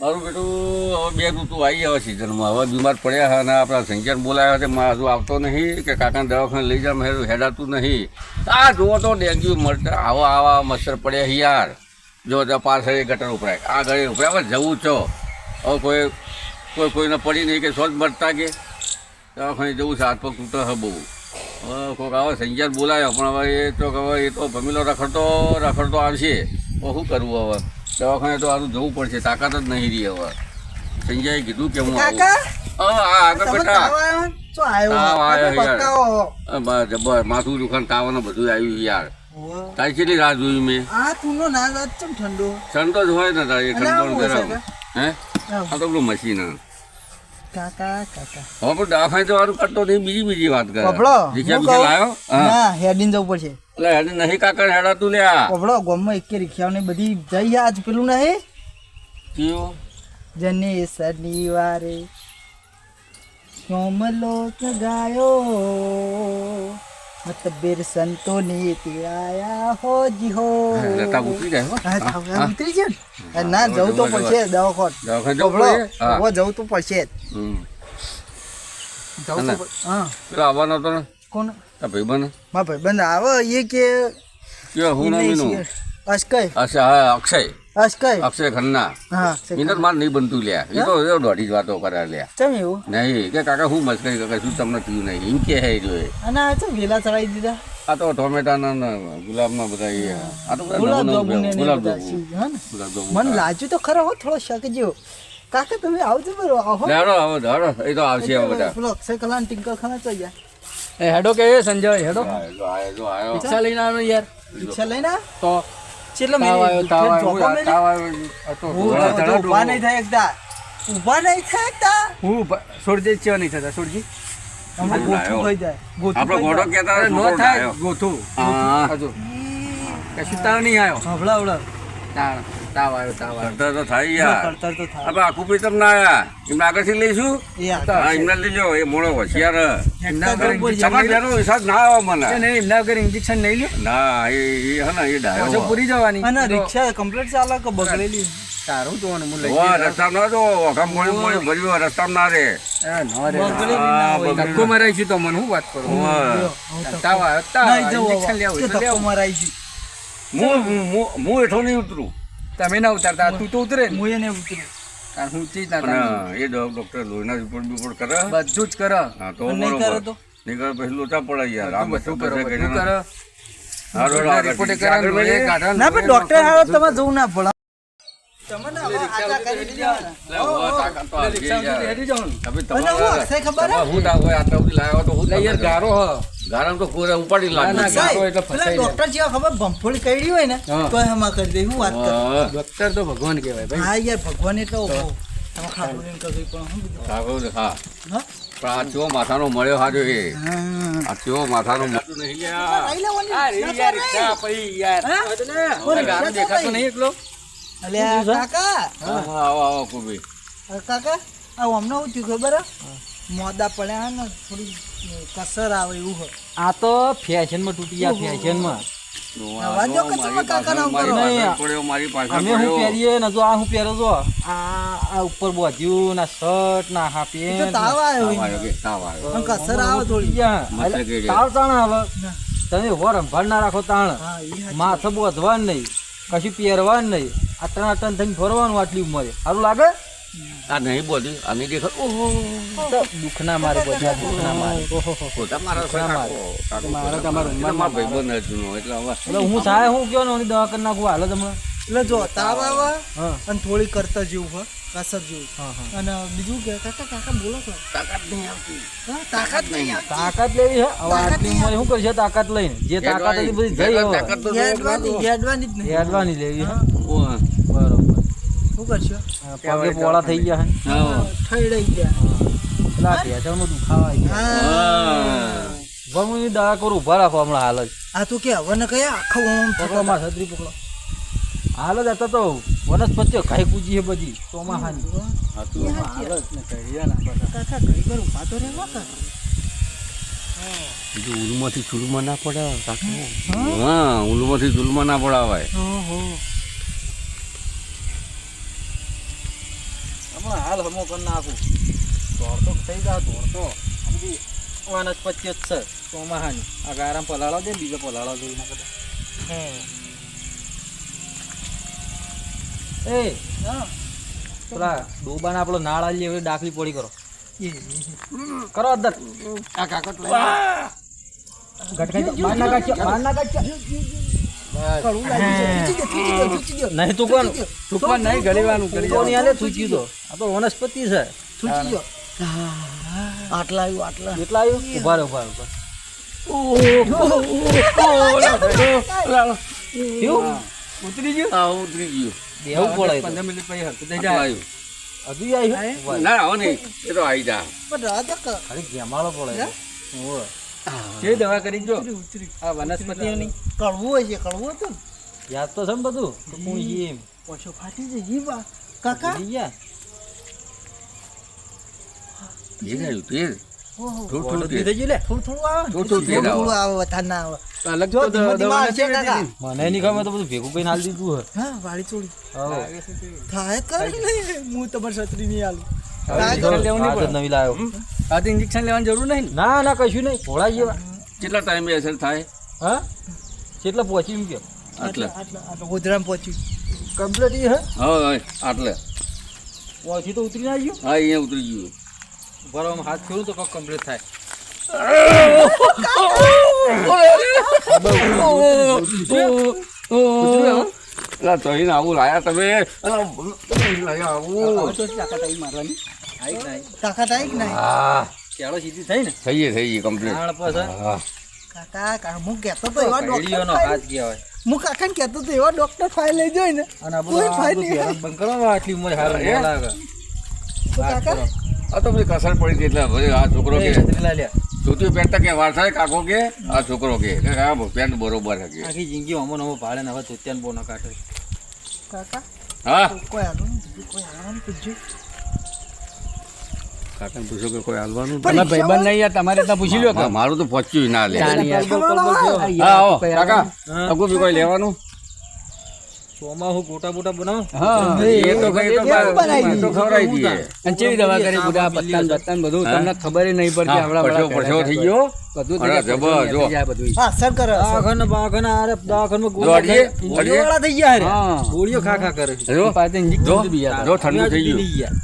મારું બેટું હવે બે ઋતુ આવી આવે સિઝનમાં હવે બીમાર પડ્યા છે અને આપણા સંખ્યાને બોલાવ્યા છે હજુ આવતો નહીં કે કાકાને દવાખાને લઈ જામ હેડાતું નહીં. આ જુઓ તો ડેન્ગ્યુ મરતા આવા મચ્છર પડ્યા યાર. જો પાછળ ગટર ઉપરાય આ ગળે ઉપરાય હવે જવું છો હવે કોઈને પડી નહીં કે સ્વચ્છ મરતા કે દવાખાને જવું છે. હાથ પગ તૂટે છે બહુ. હવે કોઈક આવે સંખ્યાને બોલાવ્યો પણ હવે એ તો ભમીલો રખડતો આવશે તો શું કરવું હવે. દવાખાને તો આનું જવું પડશે તાકાત જ નહીં રહી હવે. સંજયે કીધું કે હું માથું દુખાન તાવને બધું આવ્યું યાર. તારી કેટલી રાહ જોઈ મેં. ઠંડો જ હોય ને તારી ઠંડો ગરમ હે આ તો પેલું મશીન હવે પણ દવાખાને તો વારું કરતો નહીં બીજી વાત કરે. રિક્ષા લાવ્યો હેડીને જવું પડશે એટલે હેડી નહીં કાકા હેડાતું લ્યા પબડો ગામમાં એક રિક્ષા ને બધી જઈ આજ પેલું નહીં કયું જને શનિવારે સોમલો ગાયો મતબેર સંતો ને તિરાયા હો જી હો ઉતરી જાય ઉતરી છે ના જવું તો પડશે દવાખાને જવું તો પડશે પેલો આવવાનો હતો ને કોણ ભાઈબંધ મારા ભાઈબંધ આવે એ કે હું નામીનું અક્ષય ખન્ના એને માર નહીં બનતું લ્યા એ તો દોઢી જ વાતો કરે લ્યા ચમ એવું નહીં કે કાકા હું મસ્કરી કાકા શું તમને થયું નહીં એમ કે હે જોઈએ અને આ તો વેલા ચડાવી દીધા આ તો ટોમેટાના ગુલાબના બધા આ તો મને લાગ્યું તો ખરો હો થોડો શક જેવો કાકા તમે આવજો બરો એ તો આવશે બધા પેલો અક્ષય કલા ટિંકલ ખાના તો ગયા હેડો કે સંજય હેડો રિક્ષા લઈને આવવાનો યાર રિક્ષા લઈને તો કેટલો ઉભા નહીં થાય એકદા હું છોડજે ચેવા નહીં થતા છોડજી આપણો ઘોડો કેતા ન થાય ગોથું હજુ કશું તાવ નહીં આવ્યો હવળા તાવ આવ્યો કરતર તો થાય યાર આપણે આખું પ્રીતમ ના આયા એમને આગળથી લઈશું એમને લઈ એ મોડો હોશિયાર હિસાબ ના આવે મને એમના વગર ઇન્જેક્શન નહીં લ્યો ના એ હે ને એ ડાયો પૂરી જવાની અને રિક્ષા કમ્પ્લીટ ચાલે કે બગડેલી સારું જોવાનું હું લઈ રસ્તા ના જો ભર્યું રસ્તા ના રે ધક્કો મરાઈ છું તો મને હું વાત કરું તાવ આવ્યો ઇન્જેક્શન લેવું મરાઈ હું હેઠો નહીં ઉતરું તમે ના ઉતારતા તું તો ઉતરે હું એને ઉતર્યું હું ચીજ ના એ ડોક્ટર લોહીના રિપોર્ટ કરે બધું જ કરે હા તો બરોબર નહીં કરે પછી લોચા પડે યાર આ બધું કરે રિપોર્ટ કરાવે ના પણ ડોક્ટર આવે તમે જવું ના પડે ડોક્ટર તો ભગવાન કહેવાય ભાઈ. હા યાર ભગવાન એટલે આ ચો માથાનો મળ્યો હાજો એ આ ચો માથાનો દેખાતો નહીં એકલો કાકા અમને શું થયું ખબર મોદા પડ્યા ને થોડી કસર આવે એવું હોય. આ તો ફેશનમાં તૂટી ગયા ફેશનમાં અમે શું પહેરીએ ને જો આ શું પહેરો છો આ ઉપર બોધ્યું ના શર્ટ ના હા પેન્ટ તાવ આવ્યો કસર આવે થોડી તાવ તાણ આવે તમે વર સંભાળ ના રાખો તાણ માથે બોધવાનું નહીં કશું પહેરવાનું નહીં આ ટન થઈને ફરવાનું આટલી ઉંમરે સારું લાગે આ નહીં બોલી અમે દેખો દુઃખ ના મારે બધા દુઃખ ના મારે હું સાહેબ હું કયો ને દવા કરી નાખું હાલ તમને એટલે જો તાવ આવે અને થોડી કરતા જેવું હોય કસર જેવું અને બીજું કે કાકા બોલો છો તાકાત નહીં આવતી તાકાત લેવી છે હવે આટલી ઉંમરે શું કરશે તાકાત લઈને જે તાકાત હતી બધી જઈ હેડવાની લેવી છે બરોબર શું કરશો પગે પોળા થઈ ગયા ઠઈ ગયા પેલા ઢેચણમાં દુખાવા હું દવા કરું ઉભા રાખો હમણાં હાલ જ આ તું કે હવે ને કયા આખો પકડોમાં છત્રી પકડો હાલ જ હતા તો વનસ્પતિઓ ખાઈ કૂજી છે બધી ચોમાસાની કાકા ઘડી પર ઉભા તો રહેવા કાકા બીજું ઉલમાંથી ચૂલમાં ના પડાવે કાકા. હા, ઉલમાંથી ચૂલમાં ના પડાવાય. ઓહો હમણાં હાલ હમો કરી નાખું દોડતો થઈ જાય દોડતો સમજી વનસ્પતિ જ છે ચોમાહાની આ ગારામ પલાળો દે ને બીજો પલાળો જોઈ ના બધા એ પેલા ડોબાને આપણો નાળ આલી હવે ડાકલી પોડી કરો કરો અદર આ કાકટ લઈ ગટકાઈ મારના કાચ્યા નહીં તું કોણ તુકવાન નહીં ગળીવાનું કરી કોની આલે થૂચી દો આ તો વનસ્પતિ છે છૂટી ગયો આટલા આવ્યું આટલા કેટલા આવ્યું ઉભા રહો ઉભા રહો ઉતરી ગયું હા, ઉતરી ગયું. દેવું પડે 15 મિનિટ પછી હરકત થઈ આટલું જાય આવ્યું. હજુ આવ્યું ના આવો નહીં, એ તો આવી જા. પણ રાત અરે ગેમાળો પડે ઓય જે દવા કરી જો આ વનસ્પતિઓની કડવું હોય છે કડવું હતું યાદ તો છે ને બધું તો કોણ છે એમ પશુ ફાટી જાય જી બા કાકા ભૂલી ગયા એ રહ્યું તેલ. ઓહો થોડું ઓર્ડર થોડું તેલ. થઈ ગયું લે થોડું થોડું આવે થોડું તેલ આવે. થોડું આવે વધારે ના આવે અલગ જો ધીમે ધીમે આવશે કાકા મને નહીં ખબર તો બધું ભેગું કરીને હાલ દીધું હે હા વાળી ચોળી હવે થાય કરી નહીં હું તમારી છત્રી નહીં આલું આ તો નવી લાવ્યો આ તો ઇન્જેક્શન લેવાની જરૂર નહીં ના ના કશું નહીં થોડા જેવા કેટલા ટાઈમે અસર થાય? હા કેટલા પહોંચી એમ કે આટલા. આટલા ગોધરામાં પહોંચ્યું કમ્પ્લીટ એ હે હા, આટલે. પહોંચી તો ઉતરી ના ગયું હા, અહીંયા ઉતરી ગયું. બરાબર હાથ ફેરું તો કમ્પ્લીટ થાય પેલા તોહીને આવું લાયા તમે. લાયા આવું. તાકાત આવી કે નહીં હા, ચાલો સીધી થઈ ને થઈ ગઈ, થઈ ગઈ કમ્પ્લીટ. નાળ પાસે હા. કાકા હું કહેતો તો એવા ઘડીઓનો ડોક્ટર હાથ કહેવાય હું કાકાને કહેતો તો એવા ડોક્ટર ફાઇલ લઈ જોઈ ને અને આ કોઈ બધું ફાઇલ આ બધું નહીં પહેરણ બંધ કરો આટલી ઉંમરે હારું ન લાગે તો કાકા આ તો બધી કસર પડી હતી એટલે ભલે આ છોકરો કે છત્રી લા લ્યા ધોતી પહેરતા કે વાર થાય કાકો કે આ છોકરો કે હા પેન્ટ બરોબર છે. આખી જિંદગી અમો નમો ભાડે ને હવે ધોતિયાને બહુ ન કાઢે કાકા હા, કોઈ હાલું કોઈ હાલવાનું પૂછજો કાકાને પૂછો કે કોઈ હાલવાનું? પણ ભાઈબંધ નહીં યાર તમારે ત્યાં પૂછી લો હા, મારું તો પહોંચ્યું ના લે. હા હા, આવો કાકા. અગુ બી કોઈ લેવાનું? સોમાં હું ગોટા બોટા બનાવ એ તો ખવડાવી દઈએ. કેવી દવા કરી બધા પત્તા બત્તા બધું હા? તમને ખબર થઈ પડતી હા, પરસેવો થઈ ગયો. બધું અરે જબર, જો. બધું હા સર કરે દવાખાને બાખાને આરે દવાખાને દોડીએ, દોડીએ. ગોળીઓ થઈ ગયા રે હા. ગોળીઓ ખા ખા કરે છે જો, પાછે injection જો, બી યાર. જો ઠંડુ થઈ ગયું. પી ગયા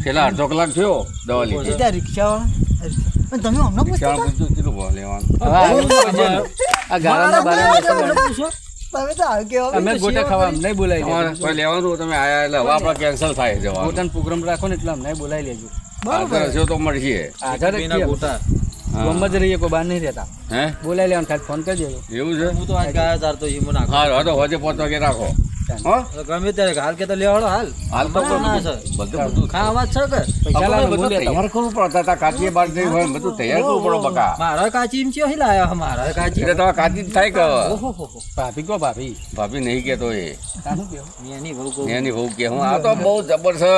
છેલ્લા અડધો કલાક થયો દવા લીધી. ત્યાં રિક્ષાવાળા તમે હમણાં પૂછતા ચાલો પૂછજો કેટલું ભાવ લેવાનું? આ ગાળાના બારામાં પૂછો તમે તો આવી કેવા અમે ગોટા ખાવા નહીં બોલાવી તમારે લેજો કોઈ લેવાનું હોય તમે આયા એટલે હવે આપણે કેન્સલ થાય જવાનું. ગોટાનો પ્રોગ્રામ રાખો ને એટલે અમને બોલાવી લેજો આગળ હશે તો મળશે. આધાર બેના ગોટા હા. ગમ જ રહીએ કોઈ બહાર નહીં રહેતા હે બોલાવી લેવાનું ખાલી ફોન કરી દેજો એવું છે? હું તો આજ ગાયો તાર તો ઈમો નાખો હા, હવે તો હોજે 5 વાગે રાખો. હો? ગમે ત્યારે હાલ કે તો લેવાડો હાલ હાલ તો ના, ના, સર. બધું ખાવા છે કે પૈસા લાવો બધું હું લેતા તૈયાર કરવું પડતા હતા. કાચી બાર જઈ હોય ને બધું તૈયાર કરવું પડે બકા. મારા કાચી એમ છે લાયા મારા કાચી એટલે તમારે કાચી જ થાય કે ઓહો ભાભી કો ભાભી ભાભી નહીં કેતો એ તાનું કેવું મેની બહુ કહું એની બહુ કે હું આ તો બહુ જબર છે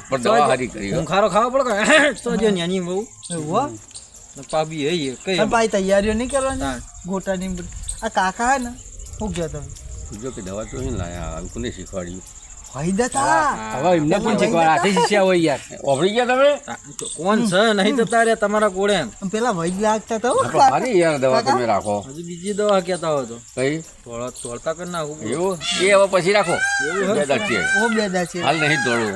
પણ દવા હારી કરી હો. હું ખારો ખાવા પડે કે તો જો ન્યાની બહુ એવું પાબી હે કઈ હા ભાઈ તૈયારીઓ નહીં કરવાની હા. ગોટાની બધી. આ કાકા હે ને હું કહો તમે જો કે દવા તો અહીં લાયા અંકુને શીખવાડ્યું. ફાયદા થા હવે એમને પણ શીખવા હાથે શીખ્યા હોય યાર ઓફરી ગયા તમે? કોણ છે નહીં તો તારે તમારા કોડે આમ પેલા વૈદ લાગતા હતા હો આપણે કાકા. સારી યાર દવા તમે રાખો. હજુ બીજી દવા કહેતા હોય તો કઈ તોડતા કરી નાખું એવું એ હવે પછી રાખો. બે દાંત છે. ઓ બેદા છે હાલ નહીં દોડવું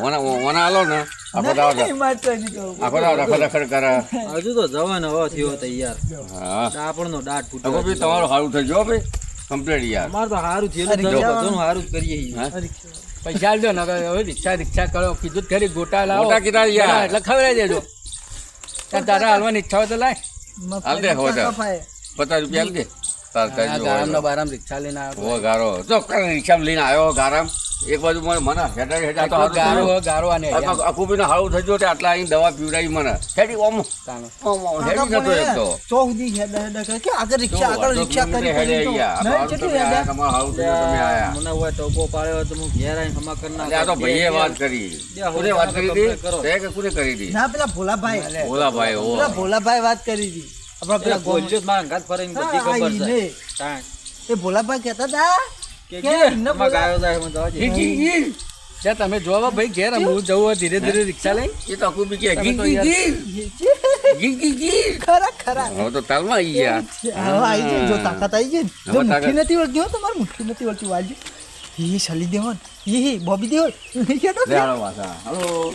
ઓના હાલો ને આખો દાવ નહીં, મારે તો નહીં કહું. આખો દાવ રખડ રખડ કરે. હજુ તો જવાનો હવે થયો તૈયાર હા આપણનો દાંત હવે ફૂટ્યો બી તમારું સારું થઈ ગયો ભાઈ કમ્પ્લીટ યાર. અમારે તો સારું થયેલું અરે જ જવાનું. બધાનું સારું જ કરીએ છીએ. હા? રિક્ષા. પૈસા આલજો ને હવે રિક્ષા કરો કીધું જ ખરી ગોટા લાવો ગોટા કીધા યાર. બરાબર, એટલે ખવડાવી દેજો ત્યાં તારા હાલવાની ઈચ્છા હોય તો લાય હાલ દે, હો દે. કાકા ફાય. 50 રૂપિયા આલ દે. તાર તારી જોડે. ગારામના બારામ રિક્ષા લઈને આવ્યો ઓ ગારો જો રિક્ષામાં લઈને આવ્યો ગારામ એક બાજુ મને હેડા હેડા તો હારું ગારો થયું. ગારો આને અકુબીને હારું થઈ ગયું તે આટલા અહીં દવા પીવડાવી મને હેડી ઓમ તાનો. હેડી કાકા નતો એક તો પણ ચોક દી હેડા હેડા કરે કે આગળ રિક્ષા આગળ રિક્ષા કરી હેડે કરી તો. અહીંયા. નહીં, હારું કેટલું તમે આયા, હેડા? તમારું હારું થઈ ગયું, તમે આયા. મને હોય ટોપો પાડ્યો તો હું ઘેર આવીને હમા કરી એટલે આ તો ભાઈએ વાત કરી. કોને વાત કરી હતી? તે કે કોને કરી હતી? ના પેલા ભોલાભાઈ ભોલાભાઈ, ઓ. પેલા ભોલાભાઈ વાત કરી હતી આપણા પેલા બોલ્યો જ મારા અંગાત ફરે એમ બધી હા, ખબર ઈને. છે તાણ. એ ભોલાભાઈ કહેતા હતા કે કે એમને એમાં ગાયો જાય મને જવા દે. જ્યાં તમે જોવા ભાઈ ઘેર હું જવું ધીરે ધીરે રિક્ષા લઈ એ તો આખું બી કે તમે ગી તો ગી યાર- ગી ગી ગી ગી ખરા ખરા હવે તો તાલમાં આવી ગયા હવે આવી જાય જો તાકાત આવી જાય ને. જો હવે મુઠ્ઠી તાકાત. નથી વળતી હો તમારે મુઠ્ઠી નથી વળતી વાલજી એ શલી દેવન એ બોબી દેવન લે હાલો પાછા. હાલો